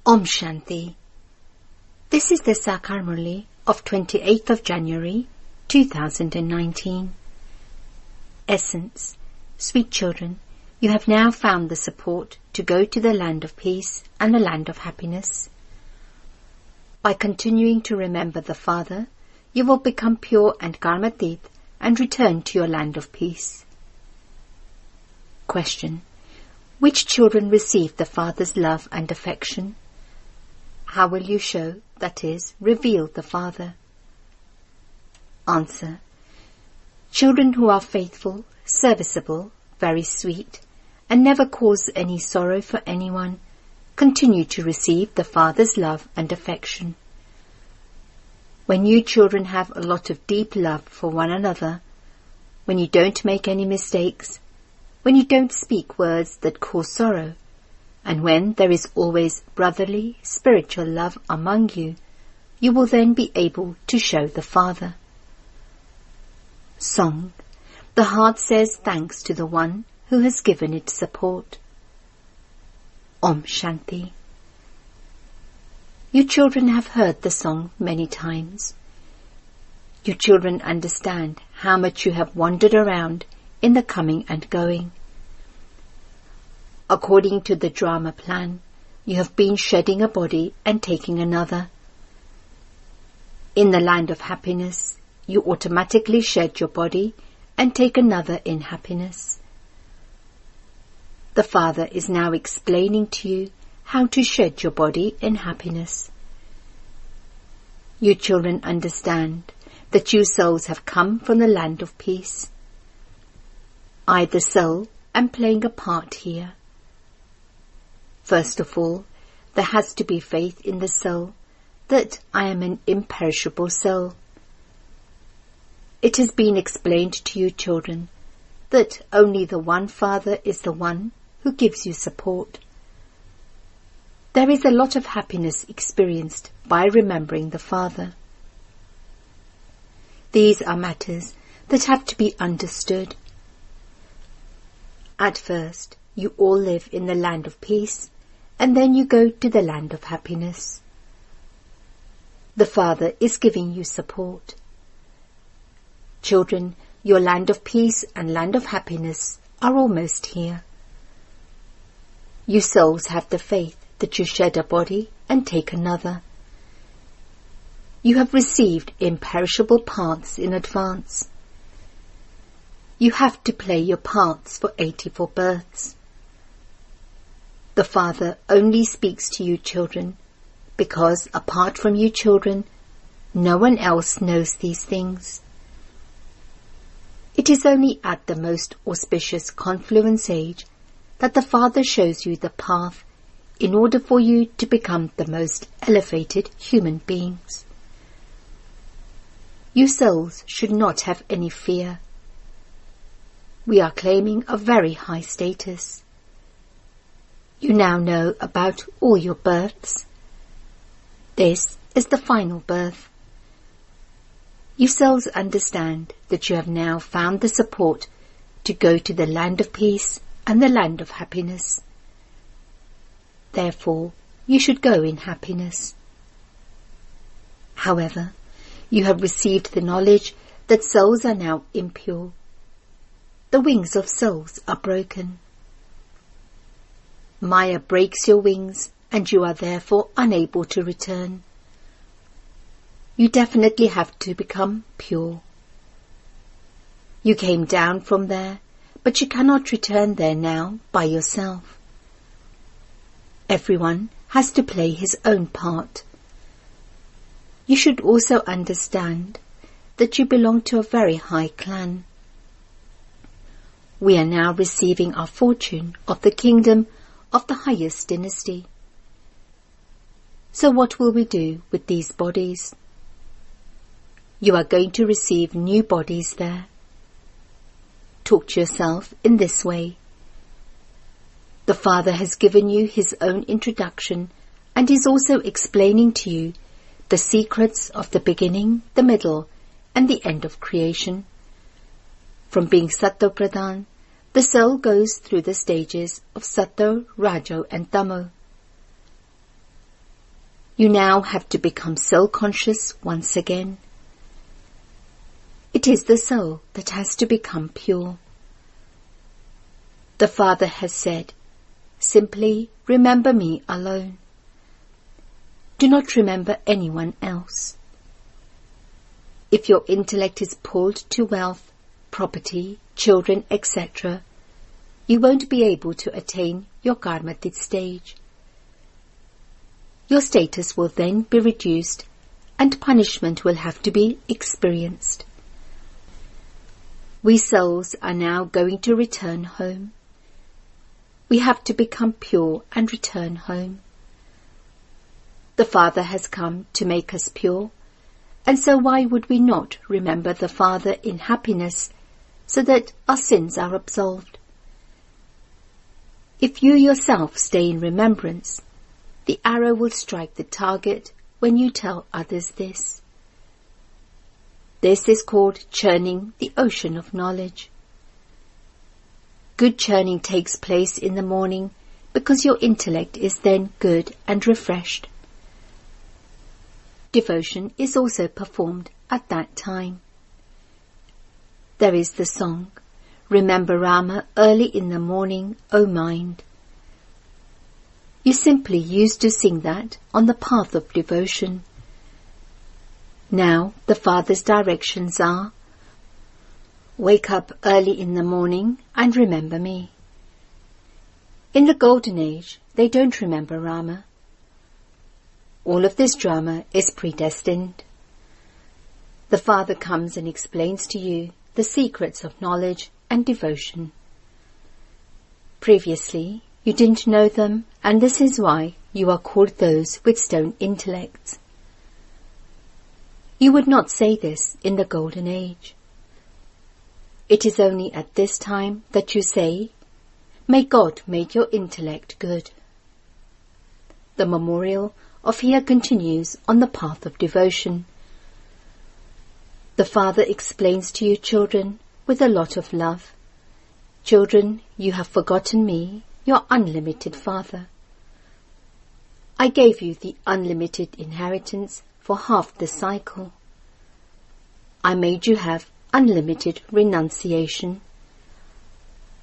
Om Shanti. This is the Sakar Murli of 28th of January 2019. Essence. Sweet children, you have now found the support to go to the land of peace and the land of happiness. By continuing to remember the Father, you will become pure and karmatit and return to your land of peace. Question. Which children receive the Father's love and affection? How will you show, that is, reveal the Father? Answer. Children who are faithful, serviceable, very sweet, and never cause any sorrow for anyone, continue to receive the Father's love and affection. When you children have a lot of deep love for one another, when you don't make any mistakes, when you don't speak words that cause sorrow, and when there is always brotherly, spiritual love among you, you will then be able to show the Father. Song. The heart says thanks to the one who has given it support. Om Shanti. You children have heard the song many times. You children understand how much you have wandered around in the coming and going. According to the drama plan, you have been shedding a body and taking another. In the land of happiness, you automatically shed your body and take another in happiness. The Father is now explaining to you how to shed your body in happiness. You children understand that you souls have come from the land of peace. I, the soul, am playing a part here. First of all, there has to be faith in the soul that I am an imperishable soul. It has been explained to you children that only the one Father is the one who gives you support. There is a lot of happiness experienced by remembering the Father. These are matters that have to be understood. At first, you all live in the land of peace, and then you go to the land of happiness. The Father is giving you support. Children, your land of peace and land of happiness are almost here. You souls have the faith that you shed a body and take another. You have received imperishable parts in advance. You have to play your parts for 84 births. The Father only speaks to you children because apart from you children, no one else knows these things. It is only at the most auspicious confluence age that the Father shows you the path in order for you to become the most elevated human beings. You souls should not have any fear. We are claiming a very high status. You now know about all your births. This is the final birth. You souls understand that you have now found the support to go to the land of peace and the land of happiness. Therefore, you should go in happiness. However, you have received the knowledge that souls are now impure. The wings of souls are broken. Maya breaks your wings, and you are therefore unable to return. You definitely have to become pure. You came down from there, but you cannot return there now by yourself. Everyone has to play his own part. You should also understand that you belong to a very high clan. We are now receiving our fortune of the kingdom of the highest dynasty. So what will we do with these bodies? You are going to receive new bodies there. Talk to yourself in this way. The Father has given you his own introduction and is also explaining to you the secrets of the beginning, the middle, and the end of creation. From being Sattva Pradhan, the soul goes through the stages of Sattva, Rajo, and Tamo. You now have to become soul-conscious once again. It is the soul that has to become pure. The Father has said, simply remember me alone. Do not remember anyone else. If your intellect is pulled to wealth, property, children, etc., you won't be able to attain your karmatic stage. Your status will then be reduced and punishment will have to be experienced. We souls are now going to return home. We have to become pure and return home. The Father has come to make us pure, and so why would we not remember the Father in happiness so that our sins are absolved? If you yourself stay in remembrance, the arrow will strike the target when you tell others this. This is called churning the ocean of knowledge. Good churning takes place in the morning because your intellect is then good and refreshed. Devotion is also performed at that time. There is the song, Remember Rama early in the morning, O mind. You simply used to sing that on the path of devotion. Now the Father's directions are, wake up early in the morning and remember me. In the Golden Age, they don't remember Rama. All of this drama is predestined. The Father comes and explains to you the secrets of knowledge and devotion. Previously, you didn't know them, and this is why you are called those with stone intellects. You would not say this in the Golden Age. It is only at this time that you say, may God make your intellect good. The memorial of here continues on the path of devotion. The Father explains to you, children, with a lot of love. Children, you have forgotten me, your unlimited Father. I gave you the unlimited inheritance for half the cycle. I made you have unlimited renunciation.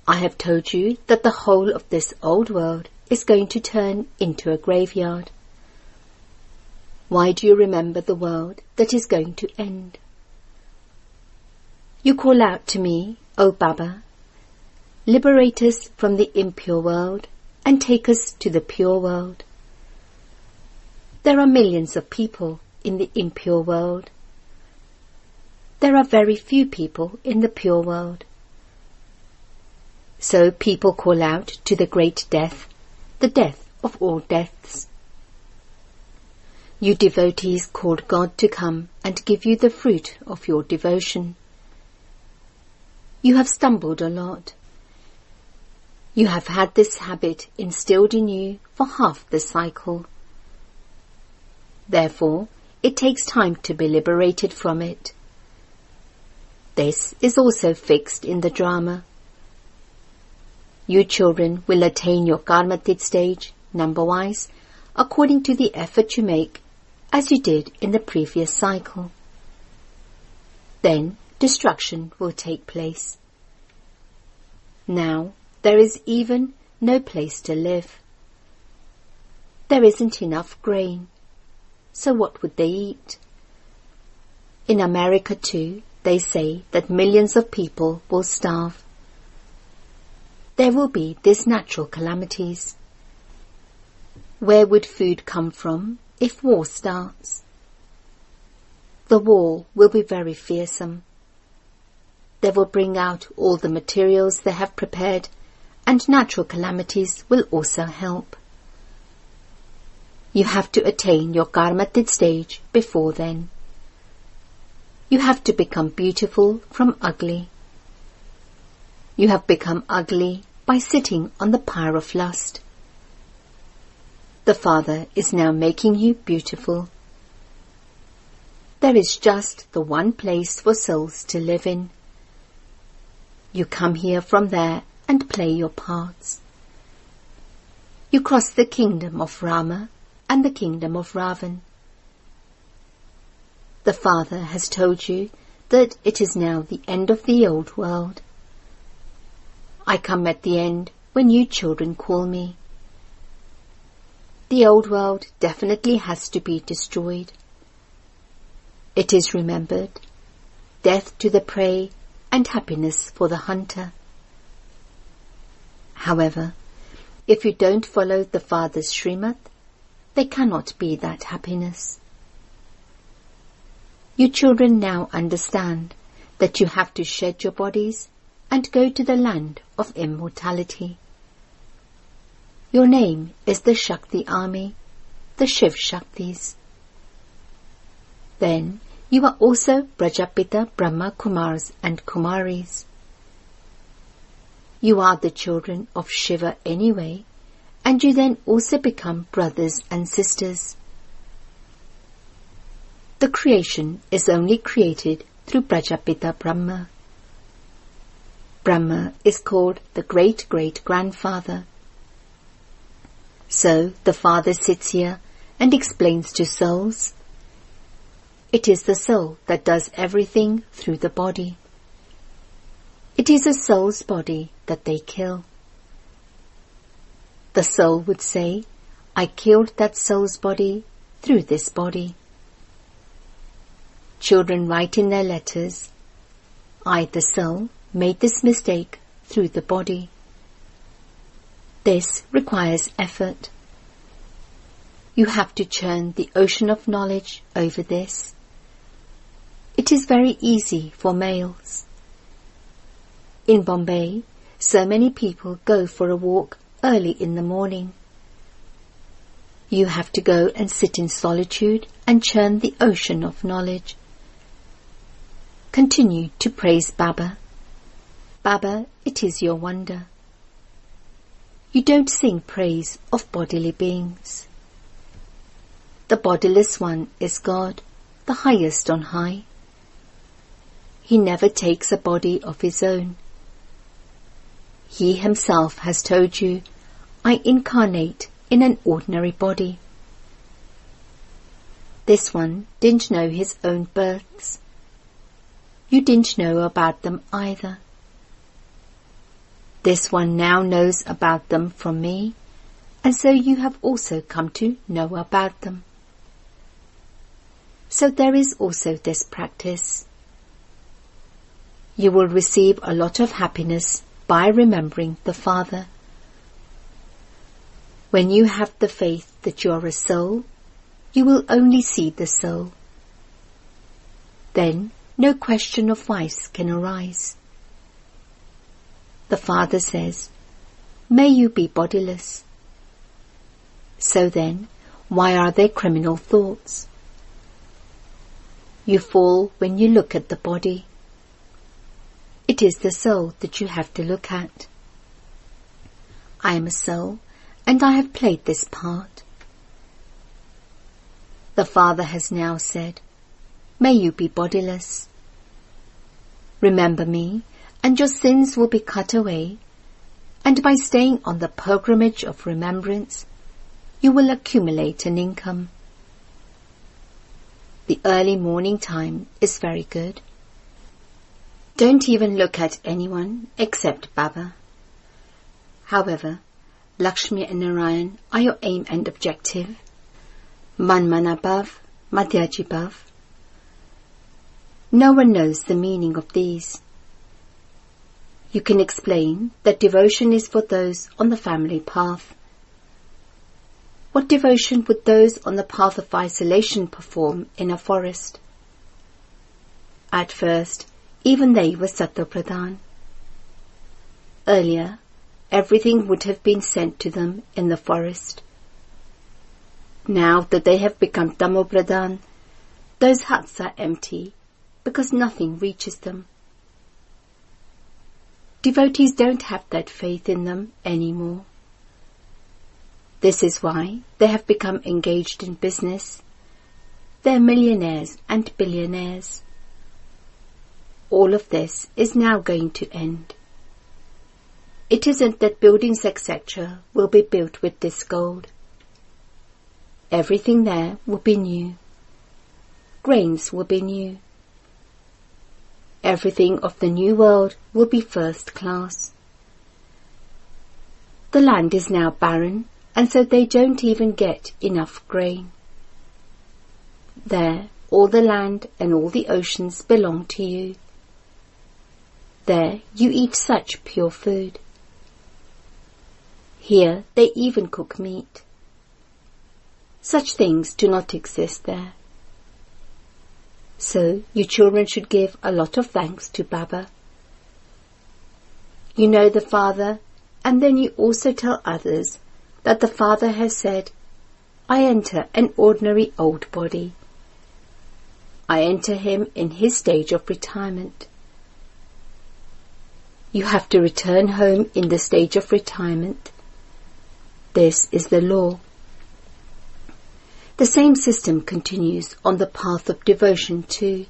I have told you that the whole of this old world is going to turn into a graveyard. Why do you remember the world that is going to end? You call out to me, O Baba, liberate us from the impure world and take us to the pure world. There are millions of people in the impure world. There are very few people in the pure world. So people call out to the great death, the death of all deaths. You devotees called God to come and give you the fruit of your devotion. You have stumbled a lot. You have had this habit instilled in you for half the cycle. Therefore, it takes time to be liberated from it. This is also fixed in the drama. You children will attain your karmatic stage, number-wise, according to the effort you make, as you did in the previous cycle. Then destruction will take place. Now there is even no place to live. There isn't enough grain, so what would they eat? In America too, they say that millions of people will starve. There will be these natural calamities. Where would food come from if war starts? The war will be very fearsome. They will bring out all the materials they have prepared, and natural calamities will also help. You have to attain your karmatic stage before then. You have to become beautiful from ugly. You have become ugly by sitting on the pyre of lust. The Father is now making you beautiful. There is just the one place for souls to live in. You come here from there and play your parts. You cross the kingdom of Rama and the kingdom of Ravan. The Father has told you that it is now the end of the old world. I come at the end when you children call me. The old world definitely has to be destroyed. It is remembered, death to the prey and happiness for the hunter. However, if you don't follow the Father's Srimad, there cannot be that happiness. You children now understand that you have to shed your bodies and go to the land of immortality. Your name is the Shakti army, the Shiv Shaktis. Then you are also Prajapita Brahma Kumars and Kumaris. You are the children of Shiva anyway, and you then also become brothers and sisters. The creation is only created through Prajapita Brahma. Brahma is called the great-great-grandfather. So the Father sits here and explains to souls. It is the soul that does everything through the body. It is a soul's body that they kill. The soul would say, I killed that soul's body through this body. Children write in their letters, I, the soul, made this mistake through the body. This requires effort. You have to churn the ocean of knowledge over this. It is very easy for males. In Bombay, so many people go for a walk early in the morning. You have to go and sit in solitude and churn the ocean of knowledge. Continue to praise Baba. Baba, it is your wonder. You don't sing praise of bodily beings. The bodiless one is God, the highest on high. He never takes a body of his own. He himself has told you, I incarnate in an ordinary body. This one didn't know his own births. You didn't know about them either. This one now knows about them from me, and so you have also come to know about them. So there is also this practice. You will receive a lot of happiness by remembering the Father. When you have the faith that you are a soul, you will only see the soul. Then no question of vice can arise. The Father says, may you be bodiless. So then, why are there criminal thoughts? You fall when you look at the body. It is the soul that you have to look at. I am a soul, and I have played this part. The Father has now said, may you be bodiless. Remember me, and your sins will be cut away, and by staying on the pilgrimage of remembrance, you will accumulate an income. The early morning time is very good. Don't even look at anyone except Baba. However, Lakshmi and Narayan are your aim and objective. Man above, Madhyaji bhav. No one knows the meaning of these. You can explain that devotion is for those on the family path. What devotion would those on the path of isolation perform in a forest? At first, even they were Sattva-pradhan. Earlier, everything would have been sent to them in the forest. Now that they have become Tamo-pradhan, those huts are empty because nothing reaches them. Devotees don't have that faith in them anymore. This is why they have become engaged in business. They're millionaires and billionaires. All of this is now going to end. It isn't that buildings etc. will be built with this gold. everything there will be new. Grains will be new. Everything of the new world will be first class. The land is now barren, and so they don't even get enough grain. There, all the land and all the oceans belong to you. There you eat such pure food. Here they even cook meat. Such things do not exist there. So you children should give a lot of thanks to Baba. You know the Father, and then you also tell others that the Father has said, I enter an ordinary old body. I enter him in his stage of retirement. You have to return home in the stage of retirement. This is the law. The same system continues on the path of devotion too.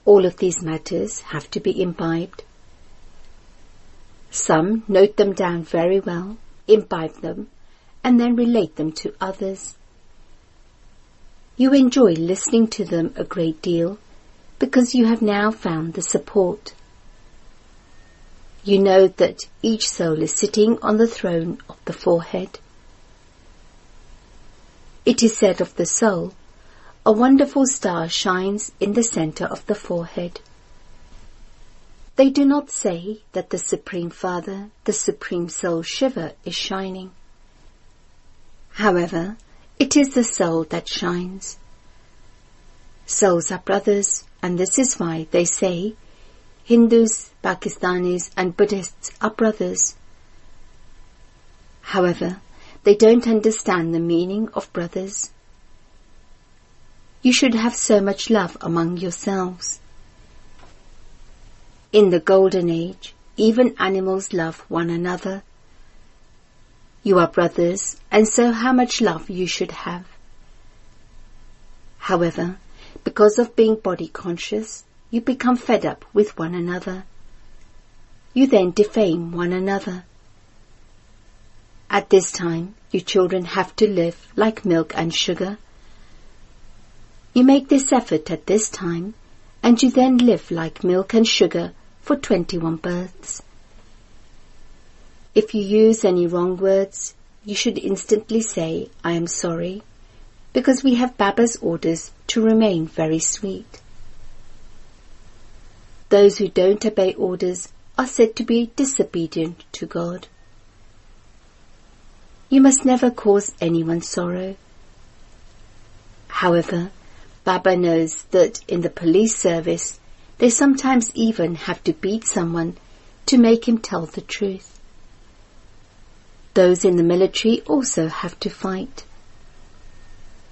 All of these matters have to be imbibed. Some note them down very well, imbibe them, and then relate them to others. You enjoy listening to them a great deal because you have now found the support. You know that each soul is sitting on the throne of the forehead. It is said of the soul, a wonderful star shines in the center of the forehead. They do not say that the Supreme Father, the Supreme Soul Shiva, is shining. However, it is the soul that shines. Souls are brothers, and this is why they say Hindus, Pakistanis and Buddhists are brothers. However, they don't understand the meaning of brothers. You should have so much love among yourselves. In the golden age, even animals love one another. You are brothers, and so how much love you should have. However, because of being body conscious, you become fed up with one another. You then defame one another. At this time, you children have to live like milk and sugar. You make this effort at this time, and you then live like milk and sugar for 21 births. If you use any wrong words, you should instantly say, I am sorry, because we have Baba's orders to remain very sweet. Those who don't obey orders are said to be disobedient to God. You must never cause anyone sorrow. However, Baba knows that in the police service, they sometimes even have to beat someone to make him tell the truth. Those in the military also have to fight.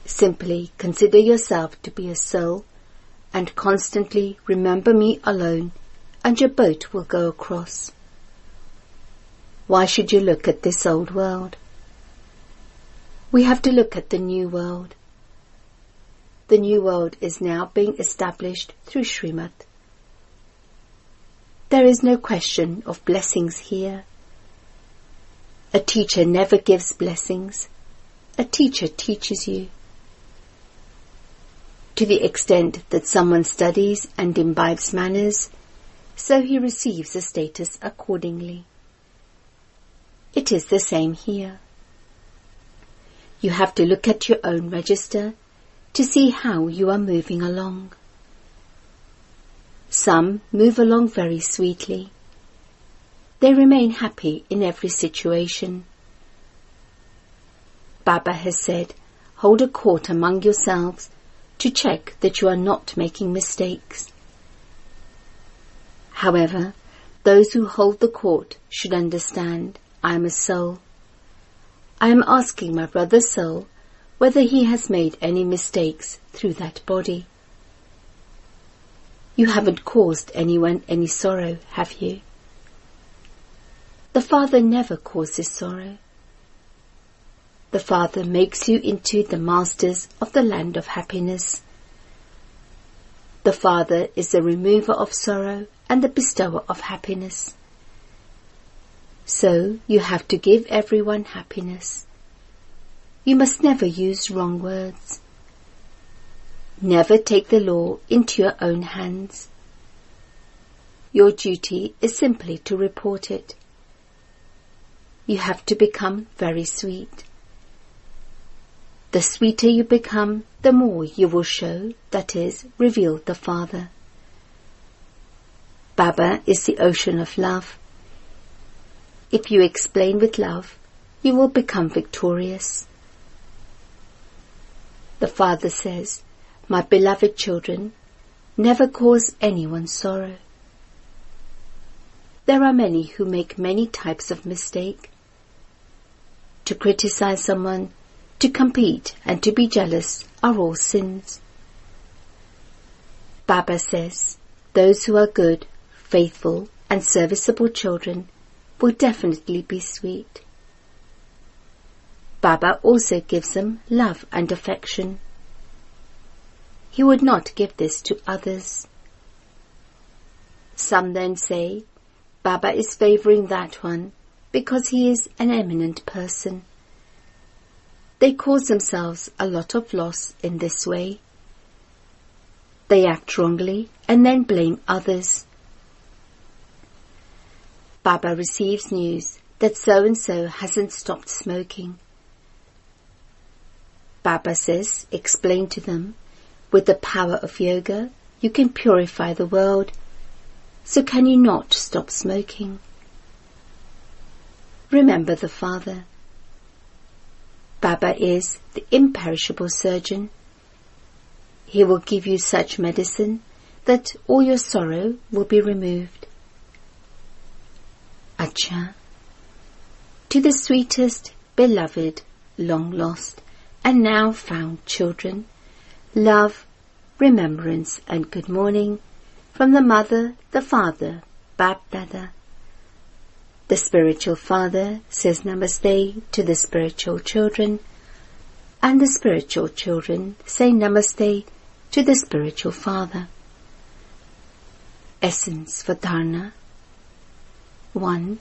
Simply consider yourself to be a soul and constantly remember me alone, and your boat will go across. Why should you look at this old world? We have to look at the new world. The new world is now being established through Srimad. There is no question of blessings here. A teacher never gives blessings. A teacher teaches you. To the extent that someone studies and imbibes manners, so he receives a status accordingly. It is the same here. You have to look at your own register to see how you are moving along. Some move along very sweetly. They remain happy in every situation. Baba has said, hold a court among yourselves to check that you are not making mistakes. However, those who hold the court should understand, I am a soul. I am asking my brother soul whether he has made any mistakes through that body. You haven't caused anyone any sorrow, have you? The Father never causes sorrow. The Father makes you into the masters of the land of happiness. The Father is the remover of sorrow and the bestower of happiness. So you have to give everyone happiness. you must never use wrong words. Never take the law into your own hands. Your duty is simply to report it. You have to become very sweet. The sweeter you become, the more you will show, that is, reveal the Father. Baba is the ocean of love. If you explain with love, you will become victorious. The Father says, "My beloved children, never cause anyone sorrow." There are many who make many types of mistake. To criticize someone, to compete and to be jealous are all sins. Baba says, those who are good, faithful and serviceable children will definitely be sweet. Baba also gives them love and affection. He would not give this to others. Some then say, Baba is favoring that one because he is an eminent person. They cause themselves a lot of loss in this way. They act wrongly and then blame others. Baba receives news that so-and-so hasn't stopped smoking. Baba says, explain to them, with the power of yoga, you can purify the world, so can you not stop smoking? Remember the Father. Baba is the imperishable surgeon. He will give you such medicine that all your sorrow will be removed. Acha. To the sweetest, beloved, long lost, and now found children, love, remembrance and good morning from the Mother, the Father, Bab Dada. The spiritual father says Namaste to the spiritual children, and the spiritual children say Namaste to the spiritual father. Essence for Dharana. 1.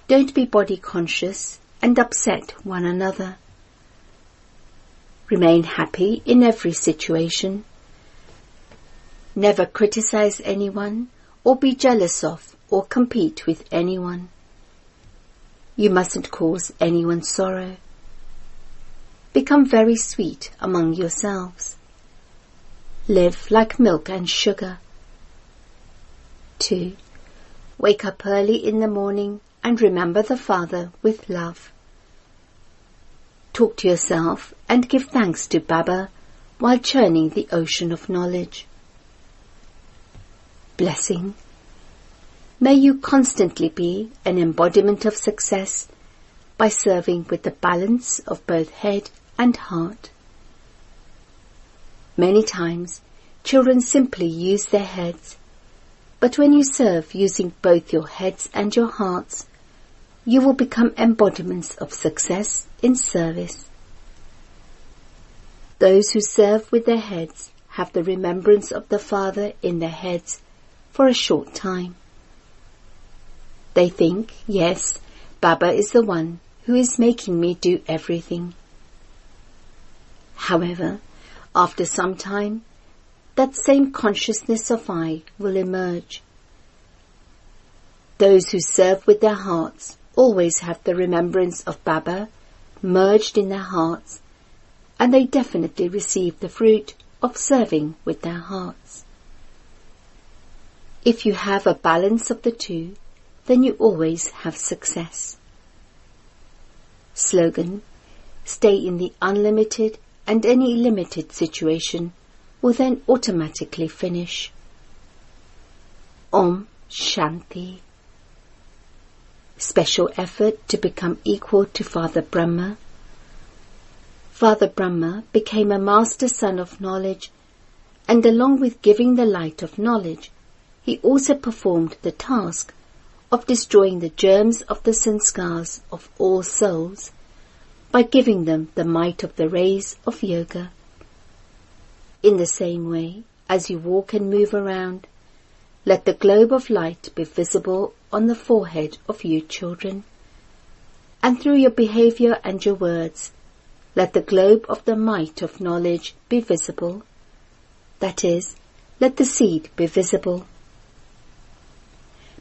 Don't be body conscious and upset one another. Remain happy in every situation. Never criticize anyone or be jealous of or compete with anyone. You mustn't cause anyone sorrow. Become very sweet among yourselves. Live like milk and sugar. 2. Wake up early in the morning and remember the Father with love. Talk to yourself and give thanks to Baba while churning the ocean of knowledge. Blessing. May you constantly be an embodiment of success by serving with the balance of both head and heart. Many times, children simply use their heads, but when you serve using both your heads and your hearts, you will become embodiments of success in service. Those who serve with their heads have the remembrance of the Father in their heads for a short time. They think, yes, Baba is the one who is making me do everything. However, after some time, that same consciousness of I will emerge. Those who serve with their hearts always have the remembrance of Baba merged in their hearts, and they definitely receive the fruit of serving with their hearts. If you have a balance of the two, then you always have success. Slogan: stay in the unlimited, and any limited situation will then automatically finish. Om Shanti. Special effort to become equal to Father Brahma. Father Brahma became a master son of knowledge, and along with giving the light of knowledge, he also performed the task of destroying the germs of the sanskars of all souls by giving them the might of the rays of yoga. In the same way, as you walk and move around, let the globe of light be visible on the forehead of you children, and through your behavior and your words, let the globe of the might of knowledge be visible. That is, let the seed be visible.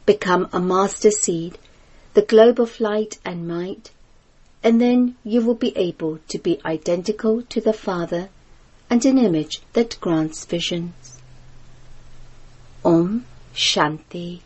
Become a master seed, the globe of light and might, and then you will be able to be identical to the Father and an image that grants visions. Om Shanti.